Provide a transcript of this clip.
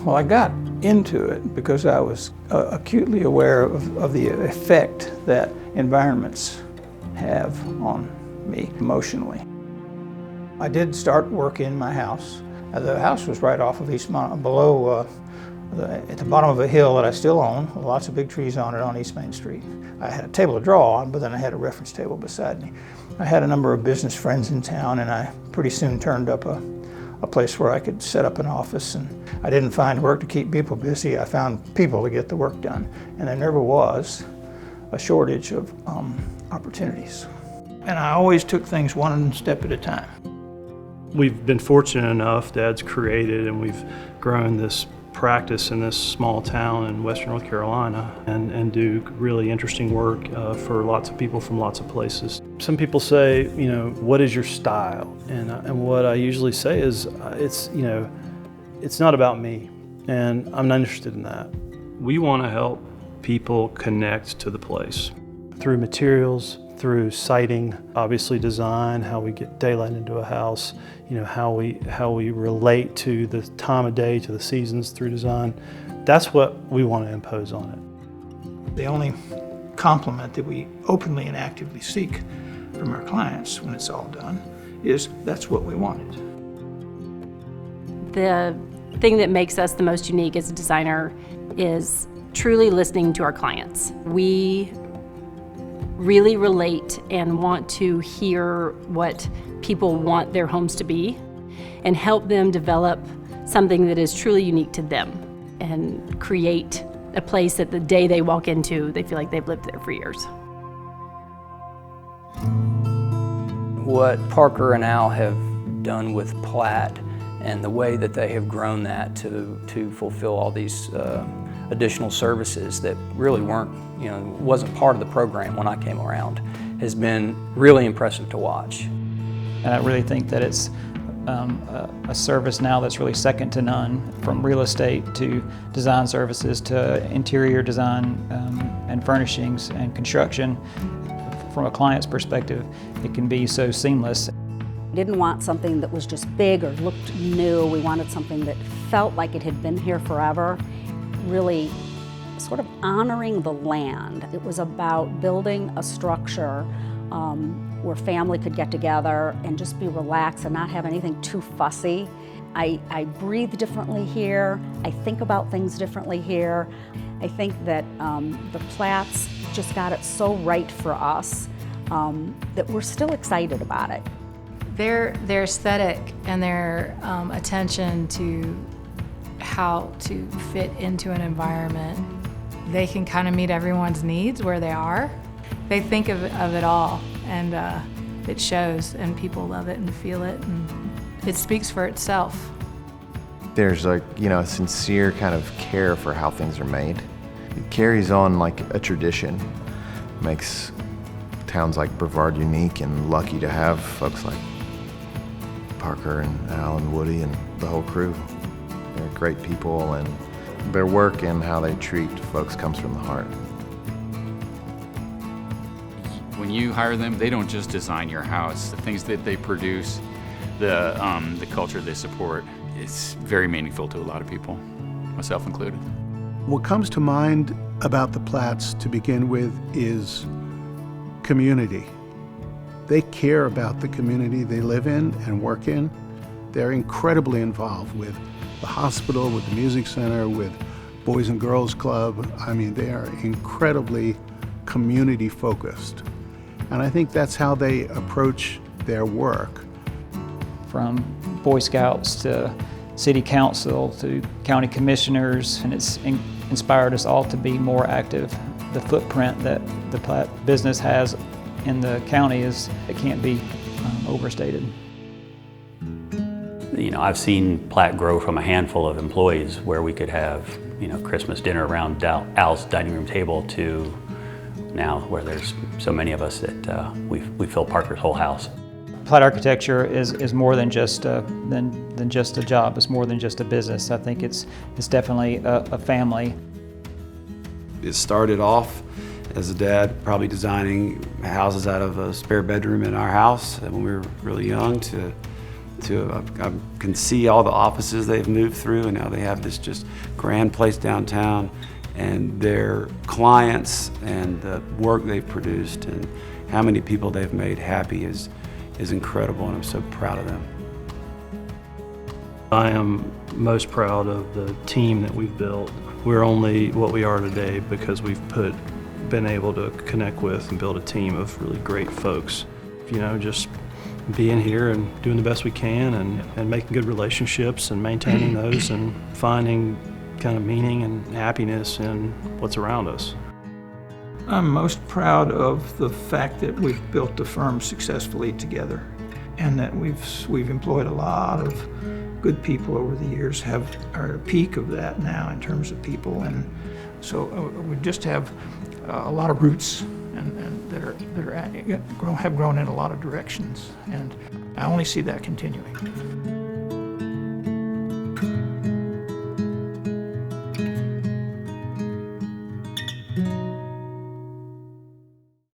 Well, I got into it because I was acutely aware of the effect that environments have on me emotionally. I did start work in my house. The house was right off of East Mount, below, at the bottom of a hill that I still own, with lots of big trees on it on East Main Street. I had a table to draw on, but then I had a reference table beside me. I had a number of business friends in town, and I pretty soon turned up a place where I could set up an office. And I didn't find work to keep people busy, I found people to get the work done. And there never was a shortage of opportunities. And I always took things one step at a time. We've been fortunate enough, Dad's created, and we've grown this practice in this small town in western North Carolina and do really interesting work for lots of people from lots of places. Some people say, you know, what is your style? And what I usually say is, it's not about me, and I'm not interested in that. We want to help people connect to the place through materials, through siting, obviously design, how we get daylight into a house, you know, how we relate to the time of day, to the seasons through design. That's what we want to impose on it. The only compliment that we openly and actively seek from our clients when it's all done is that's what we wanted. The thing that makes us the most unique as a designer is truly listening to our clients. We really relate and want to hear what people want their homes to be and help them develop something that is truly unique to them and create a place that the day they walk into, they feel like they've lived there for years. What Parker and Al have done with PLATT and the way that they have grown that to fulfill all these additional services that really wasn't part of the program when I came around, has been really impressive to watch. And I really think that it's a service now that's really second to none, from real estate to design services to interior design and furnishings and construction. From a client's perspective, it can be so seamless. We didn't want something that was just big or looked new. We wanted something that felt like it had been here forever, really sort of honoring the land. It was about building a structure where family could get together and just be relaxed and not have anything too fussy. I breathe differently here. I think about things differently here. I think that the Platts just got it so right for us that we're still excited about it. Their aesthetic and their attention to how to fit into an environment, they can kind of meet everyone's needs where they are. They think of it all, and it shows, and people love it and feel it, and it speaks for itself. There's a sincere kind of care for how things are made. It carries on like a tradition. Makes towns like Brevard unique and lucky to have folks like Parker and Al and Woody and the whole crew. They're great people, and their work and how they treat folks comes from the heart. When you hire them, they don't just design your house. The things that they produce, the culture they support, it's very meaningful to a lot of people, myself included. What comes to mind about the Platts to begin with is community. They care about the community they live in and work in. They're incredibly involved with the hospital, with the music center, with Boys and Girls Club. I mean, they are incredibly community focused. And I think that's how they approach their work. From Boy Scouts to City Council to county commissioners, and it's inspired us all to be more active. The footprint that the Platt business has in the county it can't be overstated. I've seen Platt grow from a handful of employees where we could have, Christmas dinner around Al's dining room table to now where there's so many of us that we fill Parker's whole house. Platt architecture is more than just a job. It's more than just a business. I think it's definitely a family. It started off as a dad probably designing houses out of a spare bedroom in our house when we were really young, to to. I can see all the offices they've moved through, and now they have this just grand place downtown, and their clients and the work they've produced and how many people they've made happy is incredible, and I'm so proud of them. I am most proud of the team that we've built. We're only what we are today because we've been able to connect with and build a team of really great folks. You know, just being here and doing the best we can and making good relationships and maintaining those and finding kind of meaning and happiness in what's around us. I'm most proud of the fact that we've built the firm successfully together, and that we've employed a lot of good people over the years, are at a peak of that now in terms of people, and so we just have a lot of roots and that have grown in a lot of directions, and I only see that continuing.